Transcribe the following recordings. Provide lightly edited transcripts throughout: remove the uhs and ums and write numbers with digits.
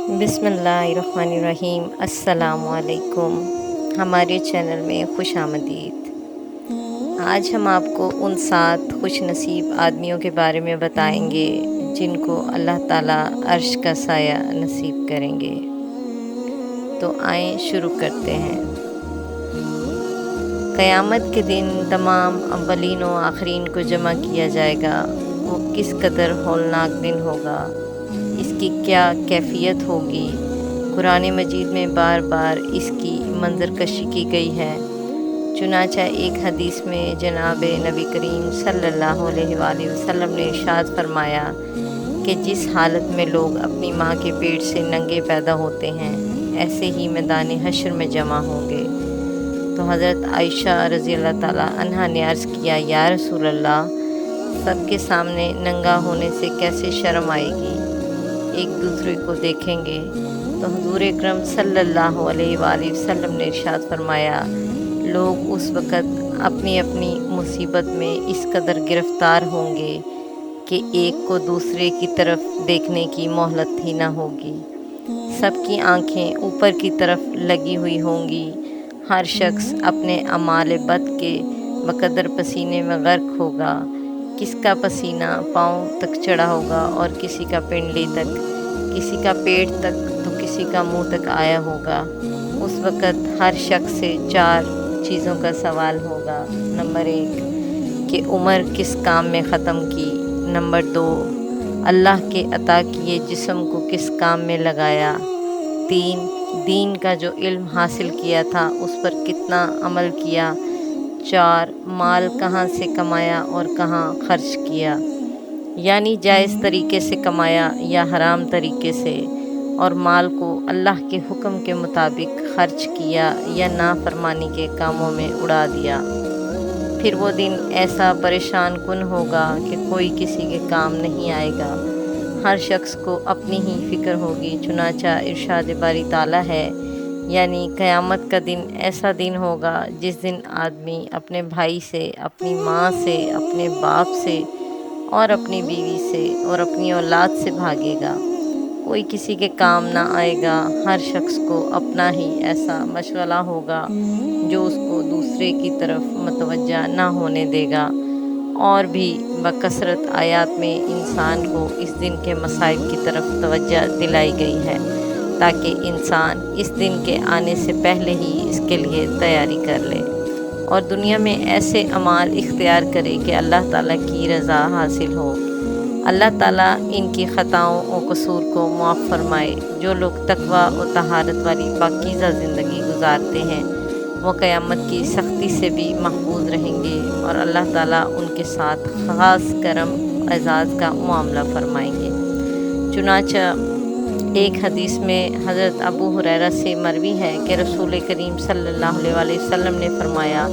بسم اللہ الرحمن الرحیم۔ السلام علیکم، ہمارے چینل میں خوش آمدید۔ آج ہم آپ کو ان 7 خوش نصیب آدمیوں کے بارے میں بتائیں گے جن کو اللہ تعالیٰ عرش کا سایہ نصیب کریں گے۔ تو آئیں شروع کرتے ہیں۔ قیامت کے دن تمام اولین و آخرین کو جمع کیا جائے گا۔ وہ کس قدر ہولناک دن ہوگا، اس کی کیا کیفیت ہوگی۔ قرآن مجید میں بار بار اس کی منظر کشی کی گئی ہے۔ چنانچہ ایک حدیث میں جناب نبی کریم صلی اللہ علیہ وآلہ وسلم نے ارشاد فرمایا کہ جس حالت میں لوگ اپنی ماں کے پیٹ سے ننگے پیدا ہوتے ہیں، ایسے ہی میدان حشر میں جمع ہوں گے۔ تو حضرت عائشہ رضی اللہ تعالیٰ عنہا نے عرض کیا، یا رسول اللہ، سب کے سامنے ننگا ہونے سے کیسے شرم آئے گی، ایک دوسرے کو دیکھیں گے؟ تو حضور اکرم صلی اللہ علیہ وآلہ وسلم نے ارشاد فرمایا، لوگ اس وقت اپنی اپنی مصیبت میں اس قدر گرفتار ہوں گے کہ ایک کو دوسرے کی طرف دیکھنے کی مہلت ہی نہ ہوگی۔ سب کی آنکھیں اوپر کی طرف لگی ہوئی ہوں گی۔ ہر شخص اپنے اعمال بد کے بقدر پسینے میں غرق ہوگا۔ کس کا پسینہ پاؤں تک چڑھا ہوگا اور کسی کا پنڈلی تک، کسی کا پیٹ تک تو کسی کا منہ تک آیا ہوگا۔ اس وقت ہر شخص سے 4 چیزوں کا سوال ہوگا۔ نمبر 1 کہ عمر کس کام میں ختم کی۔ نمبر 2 اللہ کے عطا کیے جسم کو کس کام میں لگایا۔ 3 دین کا جو علم حاصل کیا تھا اس پر کتنا عمل کیا۔ 4 مال کہاں سے کمایا اور کہاں خرچ کیا، یعنی جائز طریقے سے کمایا یا حرام طریقے سے، اور مال کو اللہ کے حکم کے مطابق خرچ کیا یا نافرمانی کے کاموں میں اڑا دیا۔ پھر وہ دن ایسا پریشان کن ہوگا کہ کوئی کسی کے کام نہیں آئے گا۔ ہر شخص کو اپنی ہی فکر ہوگی۔ چنانچہ ارشاد باری تعالیٰ ہے، یعنی قیامت کا دن ایسا دن ہوگا جس دن آدمی اپنے بھائی سے، اپنی ماں سے، اپنے باپ سے اور اپنی بیوی سے اور اپنی اولاد سے بھاگے گا۔ کوئی کسی کے کام نہ آئے گا۔ ہر شخص کو اپنا ہی ایسا مشغلہ ہوگا جو اس کو دوسرے کی طرف متوجہ نہ ہونے دے گا۔ اور بھی بکثرت آیات میں انسان کو اس دن کے مصائب کی طرف توجہ دلائی گئی ہے تاکہ انسان اس دن کے آنے سے پہلے ہی اس کے لیے تیاری کر لے اور دنیا میں ایسے اعمال اختیار کرے کہ اللہ تعالیٰ کی رضا حاصل ہو۔ اللہ تعالیٰ ان کی خطاؤں و قصور کو معاف فرمائے۔ جو لوگ تقویٰ و طہارت والی پاکیزہ زندگی گزارتے ہیں وہ قیامت کی سختی سے بھی محفوظ رہیں گے اور اللہ تعالیٰ ان کے ساتھ خاص کرم اعزاز کا معاملہ فرمائیں گے۔ چنانچہ ایک حدیث میں حضرت ابو ہریرہ سے مروی ہے کہ رسول کریم صلی اللہ علیہ وآلہ وسلم نے فرمایا،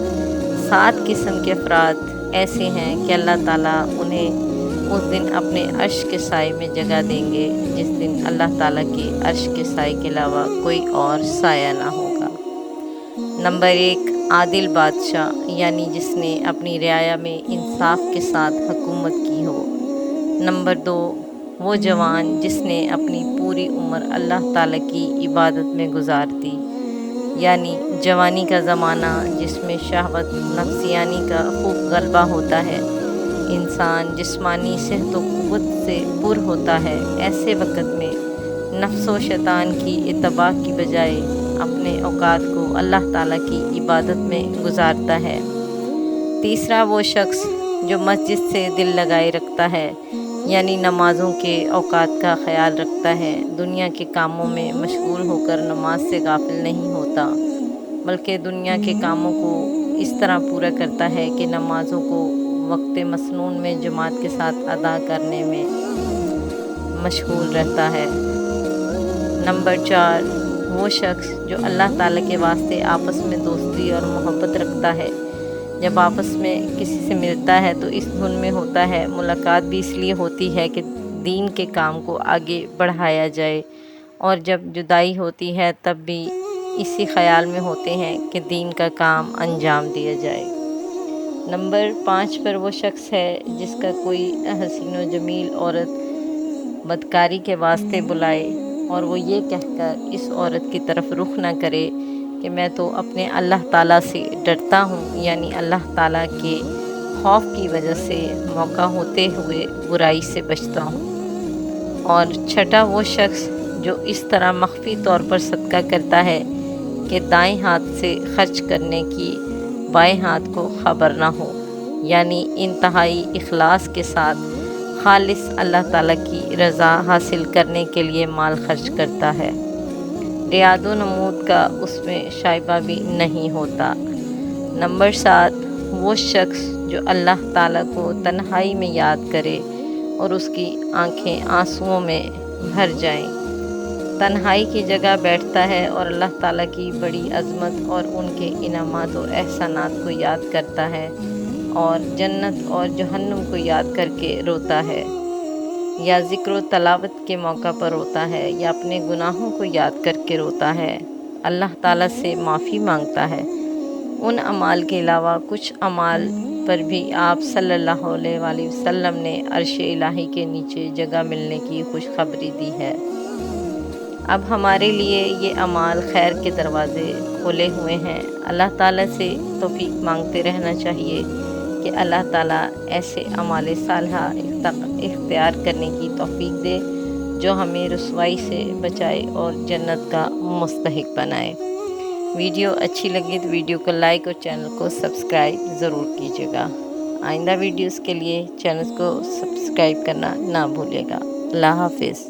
7 قسم کے افراد ایسے ہیں کہ اللہ تعالیٰ انہیں اس دن اپنے عرش کے سائے میں جگہ دیں گے جس دن اللہ تعالیٰ کے عرش کے سائے کے علاوہ کوئی اور سایہ نہ ہوگا۔ نمبر 1 عادل بادشاہ، یعنی جس نے اپنی رعایا میں انصاف کے ساتھ حکومت کی ہو۔ نمبر 2 وہ جوان جس نے اپنی پوری عمر اللہ تعالیٰ کی عبادت میں گزار دی، یعنی جوانی کا زمانہ جس میں شہوت نفسیانی کا خوب غلبہ ہوتا ہے، انسان جسمانی صحت و قوت سے پر ہوتا ہے۔ ایسے وقت میں نفس و شیطان کی اتباع کی بجائے اپنے اوقات کو اللہ تعالیٰ کی عبادت میں گزارتا ہے۔ تیسرا وہ شخص جو مسجد سے دل لگائے رکھتا ہے، یعنی نمازوں کے اوقات کا خیال رکھتا ہے، دنیا کے کاموں میں مشغول ہو کر نماز سے غافل نہیں ہوتا بلکہ دنیا کے کاموں کو اس طرح پورا کرتا ہے کہ نمازوں کو وقت مسنون میں جماعت کے ساتھ ادا کرنے میں مشغول رہتا ہے۔ نمبر 4 وہ شخص جو اللہ تعالیٰ کے واسطے آپس میں دوستی اور محبت رکھتا ہے، جب آپس میں کسی سے ملتا ہے تو اس دھن میں ہوتا ہے، ملاقات بھی اس لیے ہوتی ہے کہ دین کے کام کو آگے بڑھایا جائے، اور جب جدائی ہوتی ہے تب بھی اسی خیال میں ہوتے ہیں کہ دین کا کام انجام دیا جائے۔ نمبر 5 پر وہ شخص ہے جس کا کوئی حسین و جمیل عورت بدکاری کے واسطے بلائے اور وہ یہ کہہ کر اس عورت کی طرف رخ نہ کرے کہ میں تو اپنے اللہ تعالیٰ سے ڈرتا ہوں، یعنی اللہ تعالیٰ کے خوف کی وجہ سے موقع ہوتے ہوئے برائی سے بچتا ہوں۔ اور چھٹا وہ شخص جو اس طرح مخفی طور پر صدقہ کرتا ہے کہ دائیں ہاتھ سے خرچ کرنے کی بائیں ہاتھ کو خبر نہ ہو، یعنی انتہائی اخلاص کے ساتھ خالص اللہ تعالیٰ کی رضا حاصل کرنے کے لیے مال خرچ کرتا ہے۔ ریاد و نمود کا اس میں شائبہ بھی نہیں ہوتا۔ نمبر 7، وہ شخص جو اللہ تعالیٰ کو تنہائی میں یاد کرے اور اس کی آنکھیں آنسوؤں میں بھر جائیں۔ تنہائی کی جگہ بیٹھتا ہے اور اللہ تعالیٰ کی بڑی عظمت اور ان کے انعامات و احسانات کو یاد کرتا ہے، اور جنت اور جہنم کو یاد کر کے روتا ہے، یا ذکر و تلاوت کے موقع پر روتا ہے، یا اپنے گناہوں کو یاد کر کے روتا ہے، اللہ تعالیٰ سے معافی مانگتا ہے۔ ان اعمال کے علاوہ کچھ اعمال پر بھی آپ صلی اللہ علیہ وآلہ وسلم نے عرش الہی کے نیچے جگہ ملنے کی خوشخبری دی ہے۔ اب ہمارے لیے یہ اعمال خیر کے دروازے کھولے ہوئے ہیں۔ اللہ تعالیٰ سے توفیق مانگتے رہنا چاہیے کہ اللہ تعالیٰ ایسے اعمال صالحہ اختیار کرنے کی توفیق دے جو ہمیں رسوائی سے بچائے اور جنت کا مستحق بنائے۔ ویڈیو اچھی لگی تو ویڈیو کو لائک اور چینل کو سبسکرائب ضرور کیجیے گا۔ آئندہ ویڈیوز کے لیے چینل کو سبسکرائب کرنا نہ بھولیے گا۔ اللہ حافظ۔